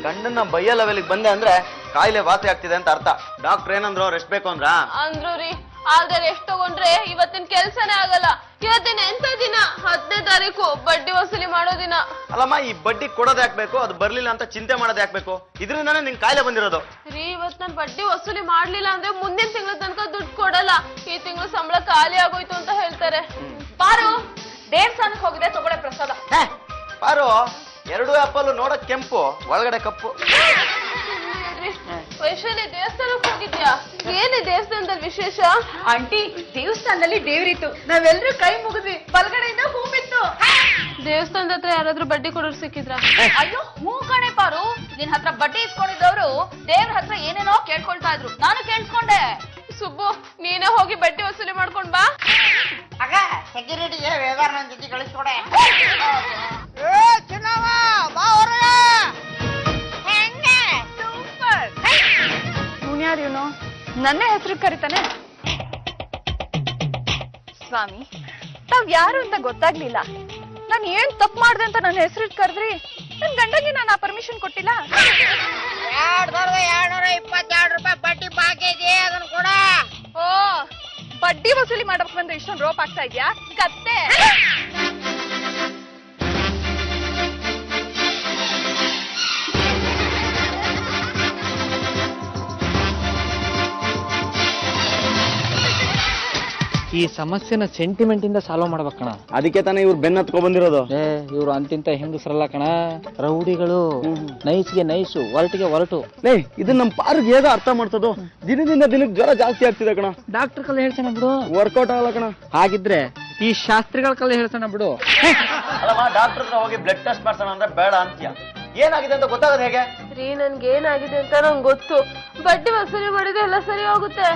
ಗಂಡನ್ನ ಬೈಯ ಲೆವೆಲ್ಗೆ ಬಂದೆ ಅಂದ್ರೆ ಕಾಯಿಲೆ ವಾಸಿ ಆಗ್ತಿದೆ ಅಂತ ಅರ್ಥ. ಡಾಕ್ಟರ್ ಏನಂದ್ರು, ರೆಸ್ಟ್ ಬೇಕು ಅಂದ್ರು ರೀ. ಆದ್ರೆ ರೆಸ್ಟ್ ತಗೊಂಡ್ರೆ ಇವತ್ತಿನ ಕೆಲ್ಸನೇ ಆಗಲ್ಲ. ಇವತ್ತಿನ ಎಂತ ದಿನ? 10ನೇ ತಾರೀಕು ಬಡ್ಡಿ ವಸೂಲಿ ಮಾಡೋ ದಿನ. ಅಲ್ಲಮ್ಮ, ಈ ಬಡ್ಡಿ ಕೊಡೋದು ಯಾಕ್ಬೇಕು? ಅದು ಬರ್ಲಿಲ್ಲ ಅಂತ ಚಿಂತೆ ಮಾಡೋದು ಯಾಕ್ಬೇಕು? ಇದರಿಂದಾನೇ ನಿಂಗೆ ಕಾಯಿಲೆ ಬಂದಿರೋದು. ರೀ, ಇವತ್ ನಾನು ಬಡ್ಡಿ ವಸೂಲಿ ಮಾಡ್ಲಿಲ್ಲ ಅಂದ್ರೆ ಮುಂದಿನ ತಿಂಗಳ ತನಕ ದುಡ್ಡು ಕೊಡಲ್ಲ. ಈ ತಿಂಗಳು ಸಂಬಳ ಖಾಲಿ ಆಗೋಯ್ತು ಅಂತ ಹೇಳ್ತಾರೆ. ಪಾರು ದೇವಸ್ಥಾನಕ್ಕೆ ಹೋಗಿದೆ, ತಗೊಳ್ಳೆ ಪ್ರಸಾದ. ಪಾರು, 2 ಆಪಲ್ ನೋಡಕ್ ಕೆಂಪು, ಒಳಗಡೆ ಕಪ್ಪು. ವೈಶಾಲಿ, ದೇವಸ್ಥಾನಕ್ಕೆ ಹೋಗಿದ್ಯಾ? ಏನೇ ದೇವಸ್ಥಾನದಲ್ಲಿ ವಿಶೇಷ? ಆಂಟಿ, ದೇವಸ್ಥಾನದಲ್ಲಿ ದೇವ್ರಿತ್ತು, ನಾವೆಲ್ಲರೂ ಕೈ ಮುಗಿದ್ವಿ, ಬಲಗಡೆಯಿಂದ ಹೂ ಬಿತ್ತು. ದೇವಸ್ಥಾನದ ಹತ್ರ ಯಾರಾದ್ರೂ ಬಡ್ಡಿ ಕೊಡೋರು ಸಿಕ್ಕಿದ್ರ? ಅಯ್ಯೋ ಹೂ ಕಣೆ ಪಾರು, ನಿನ್ ಹತ್ರ ಬಡ್ಡಿ ಇಸ್ಕೊಂಡಿದ್ದವ್ರು ದೇವ್ರ ಹತ್ರ ಏನೇನೋ ಕೇಳ್ಕೊಳ್ತಾ ಇದ್ರು, ನಾನು ಕೇಳಿಸ್ಕೊಂಡೆ. ಸುಬ್ಬು, ನೀನೇ ಹೋಗಿ ಬಡ್ಡಿ ವಸೂಲಿ ಮಾಡ್ಕೊಂಡ್ ಬಾ. ಆಗ ಸೆಕ್ಯೂರಿಟಿಗೆ ವ್ಯವಹಾರ ನನ್ನ ಜೊತೆ ಕಳಿಸ್ಕೊಡೆ. ಯಾರು ಇವನು? ನನ್ನ ಹೆಸರು ಕರಿತಾನೆ. ಸ್ವಾಮಿ, ತಾವ್ ಯಾರು ಅಂತ ಗೊತ್ತಾಗ್ಲಿಲ್ಲ. ನಾನು ಏನ್ ತಪ್ಪು ಮಾಡ್ದೆ ಅಂತ ನನ್ನ ಹೆಸರು ಕರೆದ್ರಿ? ನನ್ ಗಂಡಗೆ ನಾನು ಆ ಪರ್ಮಿಷನ್ ಕೊಟ್ಟಿಲ್ಲ. 222 ರೂಪಾಯಿ ಬಡ್ಡಿ ಬಾಕಿ ಇದೆ, ಅದನ್ನ ಕೂಡ. ಓ, ಬಡ್ಡಿ ವಸೂಲಿ ಮಾಡಕ್ ಬಂದ್ರೆ ಇಷ್ಟೊಂದು ರೋಪ್ ಆಗ್ತಾ ಇದ್ಯಾ ಕತ್ತೆ? ಈ ಸಮಸ್ಯೆನ ಸೆಂಟಿಮೆಂಟ್ ಇಂದ ಸಾಲ್ವ್ ಮಾಡ್ಬೇಕಣ. ಅದಕ್ಕೆ ತಾನೇ ಇವ್ರು ಬೆನ್ನ ಹತ್ಕೊ ಬಂದಿರೋದು. ಇವ್ರು ಅಂತಿಂತ ಹೆಂಗಸರಲ್ಲ ಕಣ, ರೌಡಿಗಳು. ನೈಸ್ಗೆ ನೈಸು, ಒರಟಿಗೆ ಒರಟು. ಇದನ್ನ ನಮ್ ಪಾರ್ಗೆ ಹೇಗ ಅರ್ಥ ಮಾಡ್ತದೋ? ದಿನದಿಂದ ದಿನಕ್ಕೆ ಜ್ವರ ಜಾಸ್ತಿ ಆಗ್ತಿದೆ ಕಣ. ಡಾಕ್ಟರ್ ಕಲ್ಲ ಹೇಳ್ತಾನ ಬಿಡು, ವರ್ಕೌಟ್ ಆಗಲ್ಲ ಕಣ. ಹಾಗಿದ್ರೆ ಈ ಶಾಸ್ತ್ರಿಗಳ ಕಲ್ಲ ಹೇಳ್ತಾನ ಬಿಡು. ಅಲ್ಲಮ್ಮ, ಡಾಕ್ಟರ್ ಹತ್ರ ಹೋಗಿ ಬ್ಲಡ್ ಟೆಸ್ಟ್ ಮಾಡ್ಸೋಣ ಅಂದ್ರೆ ಬೇಡ ಅಂತೀಯ. ಏನಾಗಿದೆ ಅಂತ ಗೊತ್ತಾಗದ ಹೇಗೆ? ರೀ, ನನ್ಗೆ ಏನಾಗಿದೆ ಅಂತ ನಂಗೆ ಗೊತ್ತು. ಬಡ್ಡಿ ವಸೂಲಿ ಮಾಡಿದ್ರೆ ಎಲ್ಲ ಸರಿ ಹೋಗುತ್ತೆ.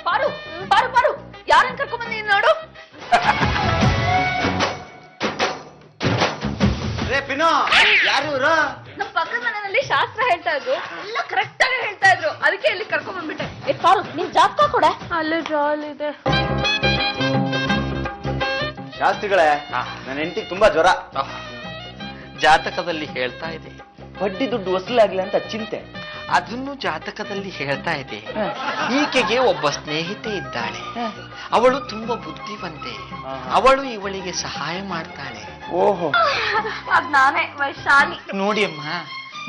ಪಾರು ಪಾರು ಪಾರು, ಯಾರನ್ನ ಕರ್ಕೊಂಡ್ ಬಂದಿ ನೋಡು. ಯಾರು? ನಮ್ ಪಕ್ಕದ ಮನೆಯಲ್ಲಿ ಶಾಸ್ತ್ರ ಹೇಳ್ತಾ ಇದ್ರು, ಎಲ್ಲ ಕರೆಕ್ಟ್ ಆಗಿ ಹೇಳ್ತಾ ಇದ್ರು, ಅದಕ್ಕೆ ಇಲ್ಲಿ ಕರ್ಕೊಂಡ್ ಬಂದ್ಬಿಟ್ಟೆ. ಪಾರು, ನಿನ್ ಜಾತಕ ಕೊಡೆ. ಅಲ್ಲೇ ಜಾಲ್ ಇದೆ. ಶಾಸ್ತ್ರಿಗಳೇ, ನನ್ನ ಹೆಂಡತಿಗೆ ತುಂಬಾ ಜ್ವರ. ಜಾತಕದಲ್ಲಿ ಹೇಳ್ತಾ ಇದೆ ಬಡ್ಡಿ ದುಡ್ಡು ವಸೂಲಿ ಆಗ್ಲಿ ಅಂತ ಚಿಂತೆ. ಅದನ್ನು ಜಾತಕದಲ್ಲಿ ಹೇಳ್ತಾ ಇದೆ. ಈಕೆಗೆ ಒಬ್ಬ ಸ್ನೇಹಿತೆ ಇದ್ದಾಳೆ, ಅವಳು ತುಂಬಾ ಬುದ್ಧಿವಂತೆ, ಅವಳು ಇವಳಿಗೆ ಸಹಾಯ ಮಾಡ್ತಾಳೆ. ಓಹೋ, ಅದ್ ನಾನೇ, ವೈಶಾಲಿ. ನೋಡಿ ಅಮ್ಮ,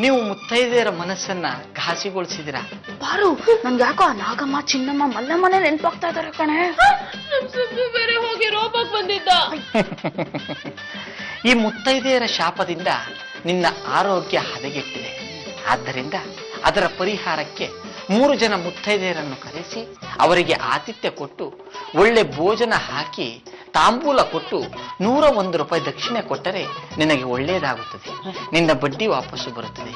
ನೀವು ಮುತ್ತೈದೆಯರ ಮನಸ್ಸನ್ನ ಘಾಸಿಗೊಳಿಸಿದಿರ. ಪಾರು, ನನ್ಗೆ ಯಾಕೋ ನಾಗಮ್ಮ, ಚಿನ್ನಮ್ಮ, ಮಲ್ಲಮ್ಮನೇ ನೆನ್ಪಾಗ್ತಾ ಇದಾರೆ ಕಣೆ. ನಮ್ ಸುಬ್ಬು ಬೇರೆ ಹೋಗಿ ರೋಬಕ್ ಬಂದಿದ್ದ. ಈ ಮುತ್ತೈದೆಯರ ಶಾಪದಿಂದ ನಿನ್ನ ಆರೋಗ್ಯ ಹದಗೆಟ್ಟಿದೆ. ಆದ್ದರಿಂದ ಅದರ ಪರಿಹಾರಕ್ಕೆ 3 ಜನ ಮುತ್ತೈದೆಯರನ್ನು ಕರೆಸಿ ಅವರಿಗೆ ಆತಿಥ್ಯ ಕೊಟ್ಟು ಒಳ್ಳೆ ಭೋಜನ ಹಾಕಿ ತಾಂಬೂಲ ಕೊಟ್ಟು 101 ರೂಪಾಯಿ ದಕ್ಷಿಣೆ ಕೊಟ್ಟರೆ ನಿನಗೆ ಒಳ್ಳೆಯದಾಗುತ್ತದೆ. ನಿನ್ನ ಬಡ್ಡಿ ವಾಪಸ್ಸು ಬರುತ್ತದೆ,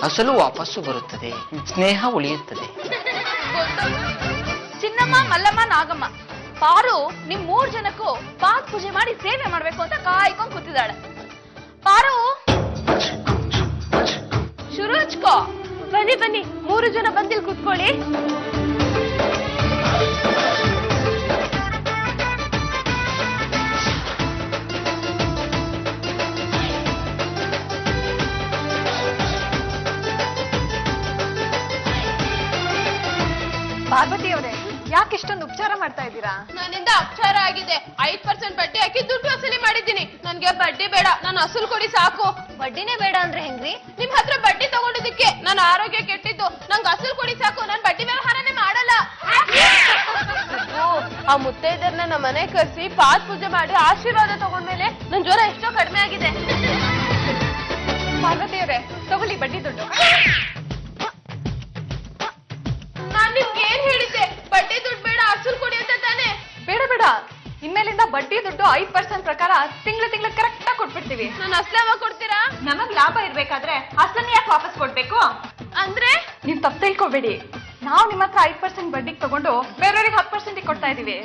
ಅಸಲು ವಾಪಸ್ಸು ಬರುತ್ತದೆ, ಸ್ನೇಹ ಉಳಿಯುತ್ತದೆ. ಚಿನ್ನಮ್ಮ, ಮಲ್ಲಮ್ಮ, ನಾಗಮ್ಮ, ಪಾರು ನಿಮ್ 3 ಜನಕ್ಕೂ ಪಾದ ಪೂಜೆ ಮಾಡಿ ಸೇವೆ ಮಾಡ್ಬೇಕು ಅಂತ ಕಾಯ್ಕೊಂಡ್ ಕೂತಿದ್ದಾಳೆ. ಪಾರು, ಶುರು ಹಚ್ಕೋ. ಬನ್ನಿ ಬನ್ನಿ, 3 ಜನ ಬಂದಿಲ್ ಕೂತ್ಕೊಳ್ಳಿ. ಪಾರ್ವತಿ ಅವರೇ, ಯಾಕೆ ಇಷ್ಟೊಂದು ಉಪಚಾರ ಮಾಡ್ತಾ ಇದ್ದೀರಾ? ನನ್ನಿಂದ ಅಪಚಾರ ಆಗಿದೆ. 5% ಬಡ್ಡಿ ಹಾಕಿ ದುಡ್ಡು ವಸೂಲಿ ಮಾಡಿದ್ದೀನಿ. ನನ್ಗೆ ಬಡ್ಡಿ ಬೇಡ, ನಾನು ಅಸಲು ಕೊಡಿ ಸಾಕು. ಬಡ್ಡಿನೇ ಬೇಡ ಅಂದ್ರೆ ಹೆಂಗ್ರಿ? ನಿಮ್ ಹತ್ರ ಬಡ್ಡಿ ತಗೊಂಡಿದ್ದಕ್ಕೆ ನನ್ನ ಆರೋಗ್ಯ ಕೆಟ್ಟಿದ್ದು. ನಂಗೆ ಅಸಲು ಕೊಡಿ ಸಾಕು, ನಾನು ಬಡ್ಡಿ ವ್ಯವಹಾರನೇ ಮಾಡಲ್ಲ. ಆ ಮುತ್ತೈದರ್ನ ನಮ್ಮ ಮನೆ ಕರ್ಸಿ ಪಾದ ಪೂಜೆ ಮಾಡಿ ಆಶೀರ್ವಾದ ತಗೊಂಡ್ಮೇಲೆ ನನ್ ಜ್ವರ ಎಷ್ಟೋ ಕಡಿಮೆ ಆಗಿದೆ. ಪಾರ್ವತಿ ಅವರೇ, ತಗೊಳ್ಳಿ ಬಡ್ಡಿ ದುಡ್ಡು. ನಾನ್ ನಿಮ್ಗೆ ಏನ್ ಹೇಳಿದ್ದೆ? ಬಡ್ಡಿ ದುಡ್ಡು ಬೇಡ, ಅಸಲು ಕೊಡಿ ಅಂತ ತಾನೆ? ಬೇಡ ಬೇಡ, ಇನ್ಮೇಲಿಂದ ಬಡ್ಡಿ ದುಡ್ಡು 5% ಪ್ರಕಾರ ತಿಂಗಳ ಕರೆಕ್ಟ್ ಆಗಿ ಕೊಟ್ಬಿಡ್ತೀವಿ. ನಾನು ಅಸಲು ಯಾವಾಗ ಕೊಡ್ತೀರಾ? ನಮಗ್ ಲಾಭ ಇರ್ಬೇಕಾದ್ರೆ ಅಸಲನ್ನ ಯಾಕೆ ವಾಪಸ್ ಕೊಡ್ಬೇಕು? ಅಂದ್ರೆ ನೀವ್ ತಪ್ಪು ತಿಳ್ಕೊಬೇಡಿ, ನಾವು ನಿಮ್ಮ ಹತ್ರ 5% ಬಡ್ಡಿಗೆ ತಗೊಂಡು ಬೇರೆಯವ್ರಿಗೆ 10% ಕೊಡ್ತಾ ಇದೀವಿ.